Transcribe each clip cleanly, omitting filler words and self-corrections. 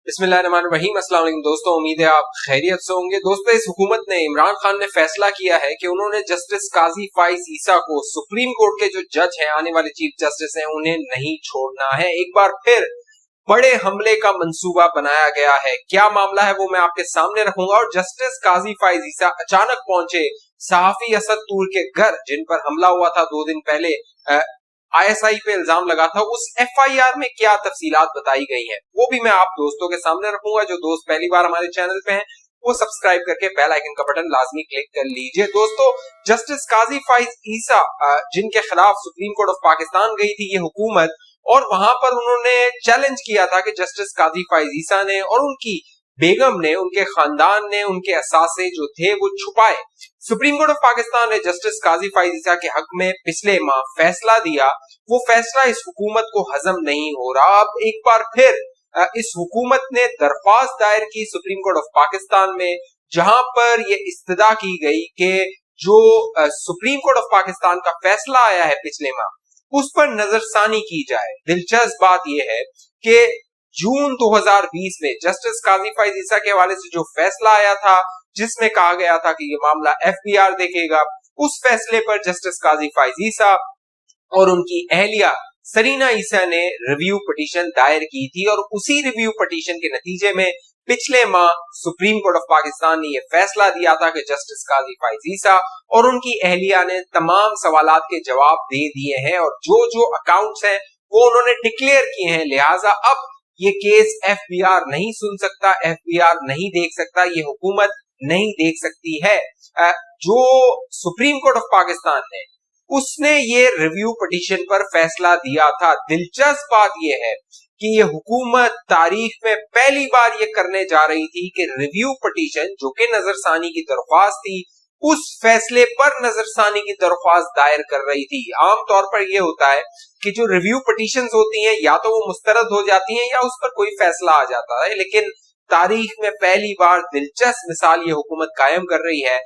बिस्मिल्लाहिर्रहमानिर्रहीम। अस्सलाम वालेकुम दोस्तों, उम्मीद है आप खैरियत से होंगे। दोस्तों, इस हुकूमत ने, इमरान खान ने फैसला किया है कि उन्होंने जस्टिस काजी फाइज ईसा को, सुप्रीम कोर्ट के जो जज हैं, आने वाले चीफ जस्टिस हैं, उन्हें नहीं छोड़ना है। एक बार फिर बड़े हमले का मंसूबा बनाया गया है। क्या मामला है वो मैं आपके सामने रखूंगा। और जस्टिस काजी फाइज ईसा अचानक पहुंचे सहाफी असद तूर के घर, जिन पर हमला हुआ था 2 दिन पहले, आईएसआई पे इल्जाम लगा था। उस एफआईआर में क्या तफसीलात बताई गई हैं वो भी मैं आप दोस्तों के सामने रखूंगा। जो दोस्त पहली बार हमारे चैनल पे हैं वो सब्सक्राइब करके बेल आइकन का बटन लाजमी क्लिक कर लीजिए। दोस्तों, जस्टिस काजी फाइज ईसा, जिनके खिलाफ सुप्रीम कोर्ट ऑफ पाकिस्तान गई थी ये हुकूमत, और वहां पर उन्होंने चैलेंज किया था कि जस्टिस काजी फाइज ईसा ने और उनकी बेगम ने, उनके खानदान ने, उनके असासे जो थे वो छुपाए। सुप्रीम कोर्ट ऑफ पाकिस्तान ने जस्टिस काजी फाइज ईसा के हक में पिछले माह फैसला दिया। वो फैसला इस हुकूमत को हजम नहीं हो रहा। अब एक बार फिर इस हुकूमत ने दरख्वास्त दायर की सुप्रीम कोर्ट ऑफ पाकिस्तान में, जहां पर ये इस्तदा की गई कि जो सुप्रीम कोर्ट ऑफ पाकिस्तान का फैसला आया है पिछले माह, उस पर नजरसानी की जाए। दिलचस्प बात यह है कि जून 2020 में जस्टिस काजी फाइज ईसा के हवाले से जो फैसला आया था, जिसमें कहा गया था कि ये मामला एफबीआर देखेगा, उस फैसले पर जस्टिस काजी फाइज ईसा और उनकी अहलिया सरीना ईसा ने रिव्यू पिटीशन दायर की थी। और उसी रिव्यू पिटीशन के नतीजे में पिछले माह सुप्रीम कोर्ट ऑफ पाकिस्तान ने यह फैसला दिया था कि जस्टिस काजी फाइज ईसा और उनकी अहलिया ने तमाम सवालात के जवाब दे दिए हैं और जो जो अकाउंट्स हैं वो उन्होंने डिक्लेयर किए हैं। लिहाजा अब ये केस एफबीआर नहीं सुन सकता, एफबीआर नहीं देख सकता, ये हुकूमत नहीं देख सकती है। जो सुप्रीम कोर्ट ऑफ पाकिस्तान है उसने ये रिव्यू पिटीशन पर फैसला दिया था। दिलचस्प बात यह है कि ये हुकूमत तारीख में पहली बार ये करने जा रही थी कि रिव्यू पिटीशन, जो कि नजरसानी की दरख्वास्त थी, उस फैसले पर नजरसानी की दरख्वास्त दायर कर रही थी। आमतौर पर यह होता है कि जो रिव्यू पिटीशंस होती हैं या तो वो मुस्तरद हो जाती हैं या उस पर कोई फैसला आ जाता है, लेकिन तारीख में पहली बार दिलचस्प मिसाल ये हुकूमत कायम कर रही है।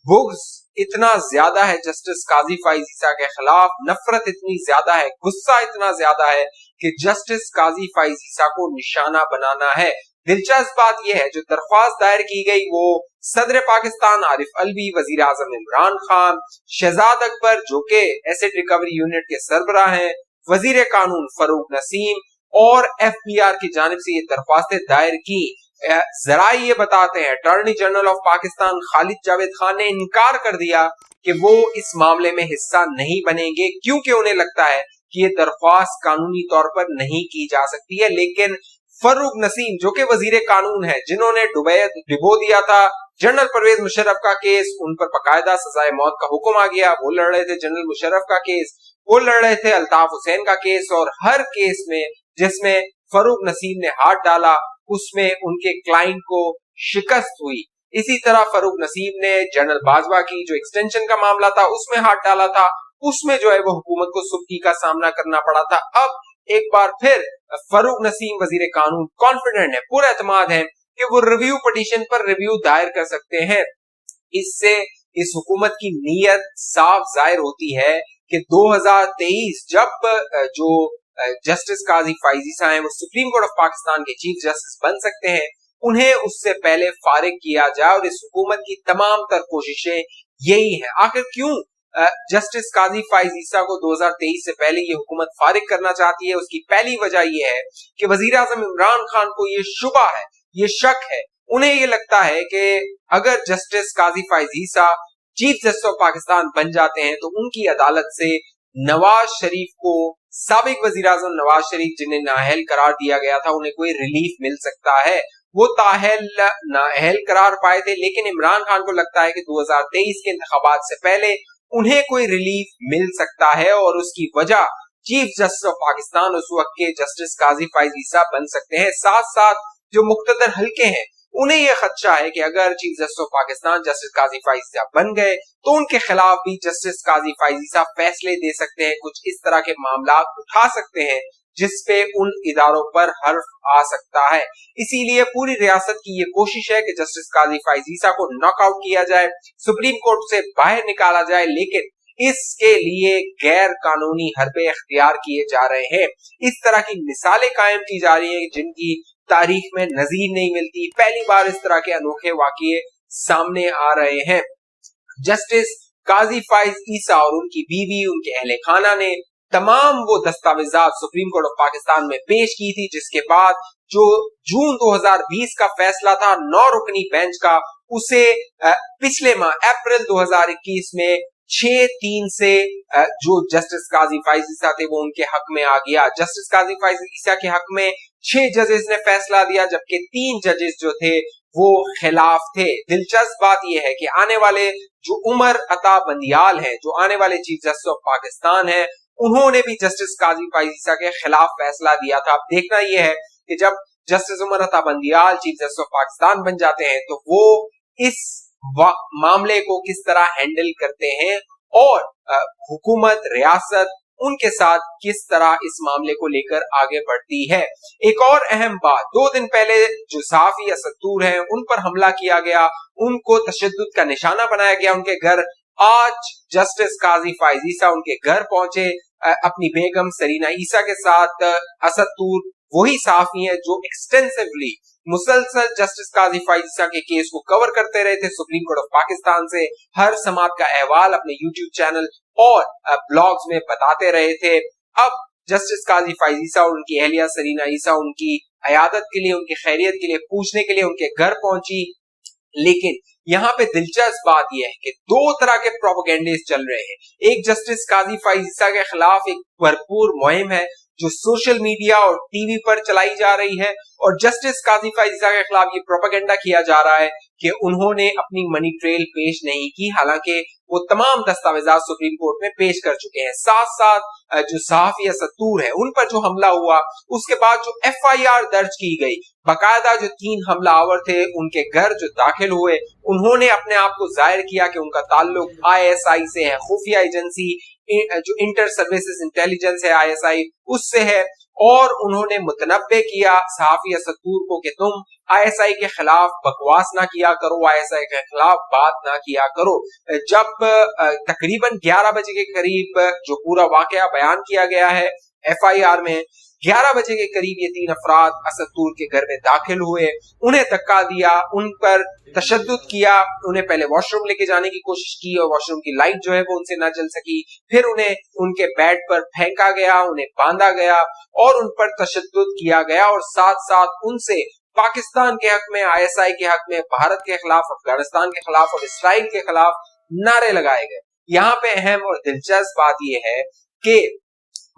बुग़्ज़ इतना ज्यादा है जस्टिस काजी फाइज ईसा के खिलाफ, नफरत इतनी ज्यादा है, गुस्सा इतना ज्यादा है कि जस्टिस काजी फाइज ईसा को निशाना बनाना है। दिलचस्प बात यह है, जो दरख्वास्त दायर की गई वो सदर पाकिस्तान आरिफ अलवी, वजीर आजम इमरान खान, शहजाद अकबर जो के एसेट रिकवरी यूनिट के सरबराह हैं, वजीर कानून फरूक नसीम, और एफबीआर की जानिब से ये दरख्वास्तें दायर की। जराए ये बताते हैं, attorney general of Pakistan Khalid Javed Khan ने इनकार कर दिया कि वो इस मामले में हिस्सा नहीं बनेंगे, क्योंकि उन्हें लगता है कि ये दरख्वास्त कानूनी तौर पर नहीं की जा सकती है। लेकिन फरूक नसीम जो कि वजीर कानून है, जिन्होंने डुबो दिया था जनरल परवेज मुशर्रफ का केस, उन पर बाकायदा सजाए मौत का हुक्म आ गया। वो लड़ रहे थे जनरल मुशर्रफ का केस, वो लड़ रहे थे अल्ताफ हुसैन का केस, और हर केस में जिसमें फरूक नसीम ने हाथ डाला उसमें उनके क्लाइंट को शिकस्त हुई। इसी तरह फरूक नसीम ने जनरल बाजवा की जो एक्सटेंशन का मामला था उसमें हाथ डाला था, उसमें जो है वो हुकूमत को सुर्खी का सामना करना पड़ा था। अब एक बार फिर फरूक नसीम वजीर कानून कॉन्फिडेंट है, पूरा एतमाद है कि वो रिव्यू पिटीशन पर रिव्यू दायर कर सकते हैं। इससे इस हुकूमत की नीयत साफ जाहिर होती है कि 2023 जब जो जस्टिस काजी फाइज ईसा हैं वो सुप्रीम कोर्ट ऑफ पाकिस्तान के चीफ जस्टिस बन सकते हैं, उन्हें उससे पहले फारिग किया जाए। और इस हुकूमत की तमाम तर कोशिशें यही है। आखिर क्यों जस्टिस काजी फाइज ईसा को 2023 से पहले ये हुकूमत फारिग करना चाहती है? उसकी पहली वजह यह है कि वजीर आजम इमरान खान को ये शुबा है, ये शक है, उन्हें ये लगता है कि अगर justice Qazi Faez Isa chief justice of Pakistan बन जाते हैं तो उनकी अदालत से नवाज शरीफ को, साबिक वजीर आजम नवाज शरीफ जिन्हें नाअहल करार दिया गया था, उन्हें कोई रिलीफ मिल सकता है। वो ताहल नाअहल करार पाए थे, लेकिन इमरान खान को लगता है कि 2023 के इंतखाबात से पहले उन्हें कोई रिलीफ मिल सकता है, और उसकी वजह चीफ जस्टिस ऑफ पाकिस्तान उस वक्त के जस्टिस काजी फाइज ईसा बन सकते हैं। साथ साथ जो मुख्तदर हल्के हैं उन्हें यह खदशा है कि अगर chief justice of Pakistan justice Qazi Faez Isa बन गए तो उनके खिलाफ भी जस्टिस काजी फाइज ईसा फैसले दे सकते हैं, कुछ इस तरह के मामला उठा सकते हैं जिसपे उन इदारों पर हर्फ आ सकता है। इसीलिए पूरी रियासत की ये कोशिश है कि जस्टिस काजी फाइज ईसा को नॉकआउट किया जाए, सुप्रीम कोर्ट से बाहर निकाला जाए, लेकिन इसके लिए गैर कानूनी हरबे इख्तियार किए जा रहे हैं। इस तरह की मिसालें कायम की जा रही हैं जिनकी तारीख में नजीर नहीं मिलती। पहली बार इस तरह के अनोखे वाकये सामने आ रहे हैं। जस्टिस काजी फाइज ईसा और उनकी बीवी, उनके अहले खाना ने तमाम वो दस्तावेजात सुप्रीम कोर्ट ऑफ पाकिस्तान में पेश की थी, जिसके बाद जो जून 2020 का फैसला था 9 रुकनी बेंच का, उसे पिछले माह अप्रैल 2021 में 6-3 से जो जस्टिस काजी फाइज ईसा थे वो उनके हक में आ गया। जस्टिस काजी फाइज ईसा के हक में 6 जजेस ने फैसला दिया, जबकि 3 जजेस जो थे वो खिलाफ थे। दिलचस्प बात यह है कि आने वाले जो उमर अता बंदियाल हैं, जो आने वाले चीफ जस्टिस ऑफ पाकिस्तान हैं, उन्होंने भी जस्टिस काजी फाइज ईसा के खिलाफ फैसला दिया था। अब देखना यह है कि जब justice Umar Ata Bandial chief justice of Pakistan बन जाते हैं तो वो इस मामले को किस तरह हैंडल करते हैं और हुकूमत, रियासत उनके साथ किस तरह इस मामले को लेकर आगे बढ़ती है। एक और अहम बात, 2 दिन पहले जो सहाफी असदूर हैं उन पर हमला किया गया, उनको तशद्दुद का निशाना बनाया गया उनके घर। आज जस्टिस काजी फाइज ईसा उनके घर पहुंचे अपनी बेगम सरीना ईसा के साथ। असदूर वही सहाफी हैं जो एक्सटेंसिवली मुसलसल जस्टिस काजी फाइज ईसा के केस को कवर करते रहे थे सुप्रीम कोर्ट ऑफ पाकिस्तान से। हर समात का अहवाल अपने यूट्यूब चैनल और ब्लॉग्स में बताते रहे थे। अब जस्टिस काजी फाइज ईसा और उनकी अहलिया सरीना ईसा उनकी अयादत के लिए, उनकी खैरियत के लिए पूछने के लिए उनके घर पहुंची। लेकिन यहाँ पे दिलचस्प बात यह है कि 2 तरह के प्रोपेगेंडे चल रहे हैं। एक जस्टिस काजी फाइज ईसा के खिलाफ एक भरपूर मुहिम है जो सोशल मीडिया और टीवी पर चलाई जा रही है, और जस्टिस काजी फाइज ईसा के खिलाफ ये प्रोपेगेंडा किया जा रहा है कि उन्होंने अपनी मनी ट्रेल पेश नहीं की, हालांकि वो तमाम दस्तावेजात सुप्रीम कोर्ट में पेश कर चुके हैं। साथ साथ जो सहाफी असदूर है उन पर जो हमला हुआ उसके बाद जो FIR दर्ज की गई, बाकायदा जो 3 हमलावर थे उनके घर जो दाखिल हुए, उन्होंने अपने आप को जाहिर किया कि उनका ताल्लुक ISI से है, खुफिया एजेंसी जो इंटर सर्विसेज इंटेलिजेंस है ISI उससे है, और उन्होंने मुतनब्बे किया सहाफी असदूर को कि तुम ISI के खिलाफ बकवास ना किया करो, ISI के खिलाफ बात ना किया करो। जब तकरीबन 11 बजे के करीब जो पूरा वाकया बयान किया गया है FIR में, 11 बजे के करीब ये 3 अफराद असदूर के घर में दाखिल हुए, उन्हें धक्का दिया, उन पर तशद्दुद किया, उन्हें पहले वॉशरूम लेके जाने की कोशिश की और वॉशरूम की लाइट जो है वो उनसे ना जल सकी, फिर उन्हें उनके बेड पर फेंका गया, उन्हें बांधा गया और उन पर तशद्दुद किया गया, और साथ साथ उनसे पाकिस्तान के हक में, ISI के हक में, भारत के खिलाफ, अफगानिस्तान के खिलाफ और इसराइल के खिलाफ नारे लगाए गए। यहाँ पे अहम और दिलचस्प बात यह है कि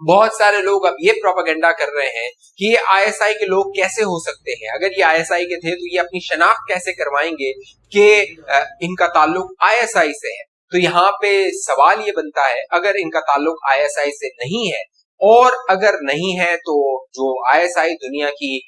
बहुत सारे लोग अब ये प्रोपेगेंडा कर रहे हैं कि ये ISI के लोग कैसे हो सकते हैं। अगर ये ISI के थे तो ये अपनी शनाख्त कैसे करवाएंगे कि इनका ताल्लुक ISI से है। तो यहाँ पे सवाल ये बनता है, अगर इनका ताल्लुक ISI से नहीं है, और अगर नहीं है तो जो ISI दुनिया की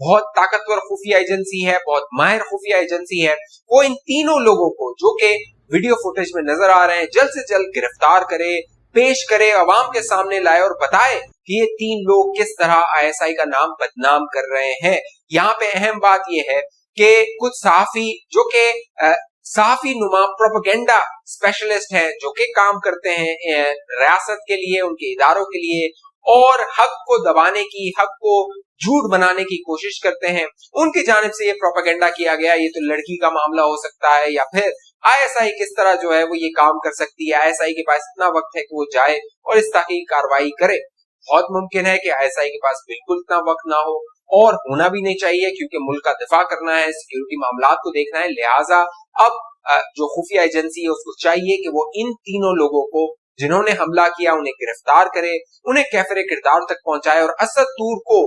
बहुत ताकतवर खुफिया एजेंसी है, बहुत माहिर खुफिया एजेंसी है, वो इन तीनों लोगों को जो कि वीडियो फुटेज में नजर आ रहे हैं जल्द से जल्द गिरफ्तार करे, पेश करे, अवाम के सामने लाए और बताए कि ये 3 लोग किस तरह ISI का नाम बदनाम कर रहे हैं। यहाँ पे अहम बात यह है कि कुछ सहाफी जो कि सहाफी नुमा प्रोपेगेंडा स्पेशलिस्ट हैं, जो कि काम करते हैं रियासत के लिए, उनके इदारों के लिए, और हक को दबाने की, हक को झूठ बनाने की कोशिश करते हैं, उनकी जानिब से ये प्रोपेगेंडा किया गया ये तो लड़की का मामला हो सकता है, या फिर ISI किस तरह जो है वो ये काम कर सकती है, ISI के पास इतना वक्त है कि वो जाए और इस तरह की कार्रवाई करे। बहुत मुमकिन है कि ISI के पास बिल्कुल इतना वक्त ना हो, और होना भी नहीं चाहिए, क्योंकि मुल्क का दिफा करना है, सिक्योरिटी मामलात को देखना है। लिहाजा अब जो खुफिया एजेंसी है उसको चाहिए कि वो इन तीनों लोगों को जिन्होंने हमला किया उन्हें गिरफ्तार करे, उन्हें कैफरे किरदार तक पहुंचाए, और असदूर को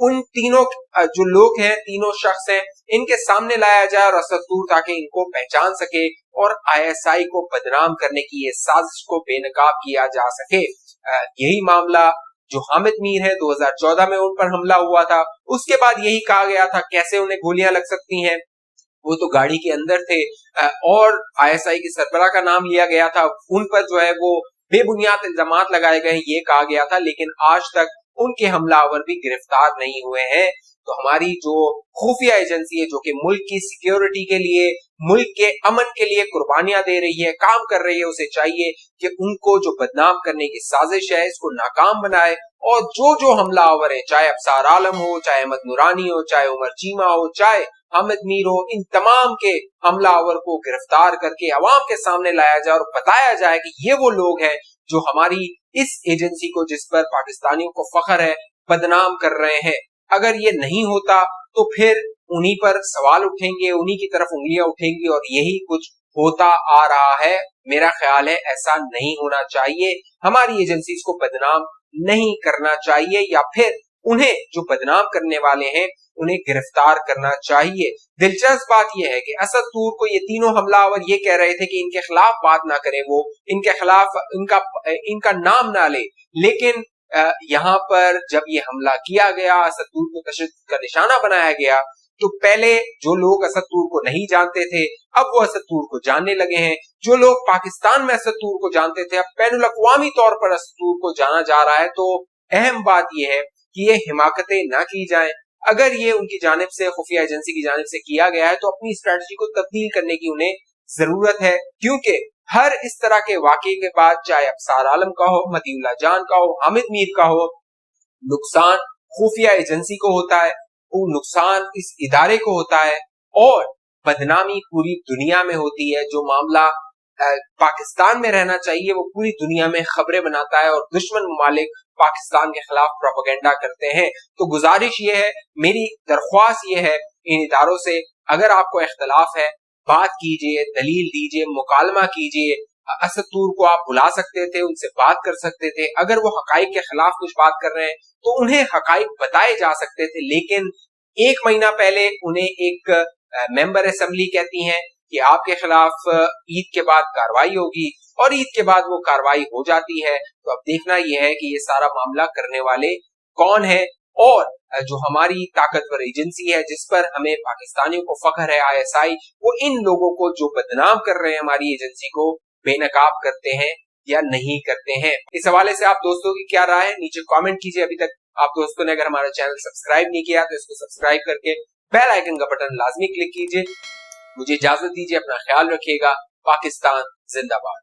उन तीनों जो लोग हैं, तीनों शख्स हैं, इनके सामने लाया जाए और असदूर ताकि इनको पहचान सके और ISI को बदनाम करने की ये साजिश को बेनकाब किया जा सके। यही मामला जो हामिद मीर है 2014 में उन पर हमला हुआ था, उसके बाद यही कहा गया था कैसे उन्हें गोलियां लग सकती हैं, वो तो गाड़ी के अंदर थे, और ISI की सरबराह का नाम लिया गया था, उन पर जो है वो बेबुनियाद इल्जामात लगाए गए ये कहा गया था, लेकिन आज तक उनके हमलावर भी गिरफ्तार नहीं हुए हैं। तो हमारी जो खुफिया एजेंसी है, जो कि मुल्क की सिक्योरिटी के लिए, मुल्क के अमन के लिए कुर्बानियां दे रही है, काम कर रही है, उसे चाहिए कि उनको जो बदनाम करने की साजिश है इसको नाकाम बनाए, और जो जो हमलावर है, चाहे अफसार आलम हो, चाहे अहमद नूरानी हो, चाहे उमर चीमा हो, चाहे हामिद मीर हो, इन तमाम के हमलावर को गिरफ्तार करके अवाम के सामने लाया जाए और बताया जाए कि ये वो लोग हैं जो हमारी इस एजेंसी को, जिस पर पाकिस्तानियों को फख्र है, बदनाम कर रहे हैं। अगर ये नहीं होता तो फिर उन्हीं पर सवाल उठेंगे, उन्हीं की तरफ उंगलियां उठेंगी, और यही कुछ होता आ रहा है। मेरा ख्याल है ऐसा नहीं होना चाहिए, हमारी एजेंसीज को बदनाम नहीं करना चाहिए, या फिर उन्हें जो बदनाम करने वाले हैं उन्हें गिरफ्तार करना चाहिए। दिलचस्प बात यह है कि असद तूर को ये तीनों हमलावर ये कह रहे थे कि इनके खिलाफ बात ना करें, वो इनके खिलाफ इनका नाम ना ले, लेकिन यहाँ पर जब ये हमला किया गया, असद तूर को तशद्दुद का निशाना बनाया गया, तो पहले जो लोग असद तूर को नहीं जानते थे अब वो असद तूर को जानने लगे हैं। जो लोग पाकिस्तान में असद तूर को जानते थे अब बैनुल अक़वामी तौर पर असद तूर को जाना जा रहा है। तो अहम बात यह है कि ये हिमाकतें ना की जाएं। अगर ये उनकी जानिब से, खुफिया एजेंसी की जानिब से किया गया है, तो अपनी स्ट्रेटजी को तब्दील करने की उन्हें जरूरत है, क्योंकि हर इस तरह के वाकये के बाद, चाहे अफसार आलम का हो, मतीउल्लाह जान का हो, हामिद मीर का हो, नुकसान खुफिया एजेंसी को होता है, वो नुकसान इस इदारे को होता है, और बदनामी पूरी दुनिया में होती है। जो मामला पाकिस्तान में रहना चाहिए वो पूरी दुनिया में खबरें बनाता है, और दुश्मन ममालिक पाकिस्तान के खिलाफ प्रोपेगेंडा करते हैं। तो गुजारिश ये है, मेरी दरख्वास्त ये है इन इदारों से, अगर आपको इख्तलाफ है बात कीजिए, दलील दीजिए, मुकालमा कीजिए। असद तूर को आप बुला सकते थे, उनसे बात कर सकते थे। अगर वो हकाइक के खिलाफ कुछ बात कर रहे हैं तो उन्हें हकाइक बताए जा सकते थे, लेकिन एक महीना पहले उन्हें एक मेंबर असेंबली कहती हैं कि आपके खिलाफ ईद के बाद कार्रवाई होगी, और ईद के बाद वो कार्रवाई हो जाती है। तो अब देखना यह है कि ये सारा मामला करने वाले कौन है, और जो हमारी ताकतवर एजेंसी है जिस पर हमें पाकिस्तानियों को फख्र है, ISI, वो इन लोगों को जो बदनाम कर रहे हैं हमारी एजेंसी को, बेनकाब करते हैं या नहीं करते हैं। इस हवाले से आप दोस्तों की क्या राय है, नीचे कमेंट कीजिए। अभी तक आप दोस्तों ने अगर हमारा चैनल सब्सक्राइब नहीं किया तो इसको सब्सक्राइब करके बेल आइकन का बटन लाजमी क्लिक कीजिए। मुझे इजाजत दीजिए, अपना ख्याल रखिएगा। पाकिस्तान जिंदाबाद।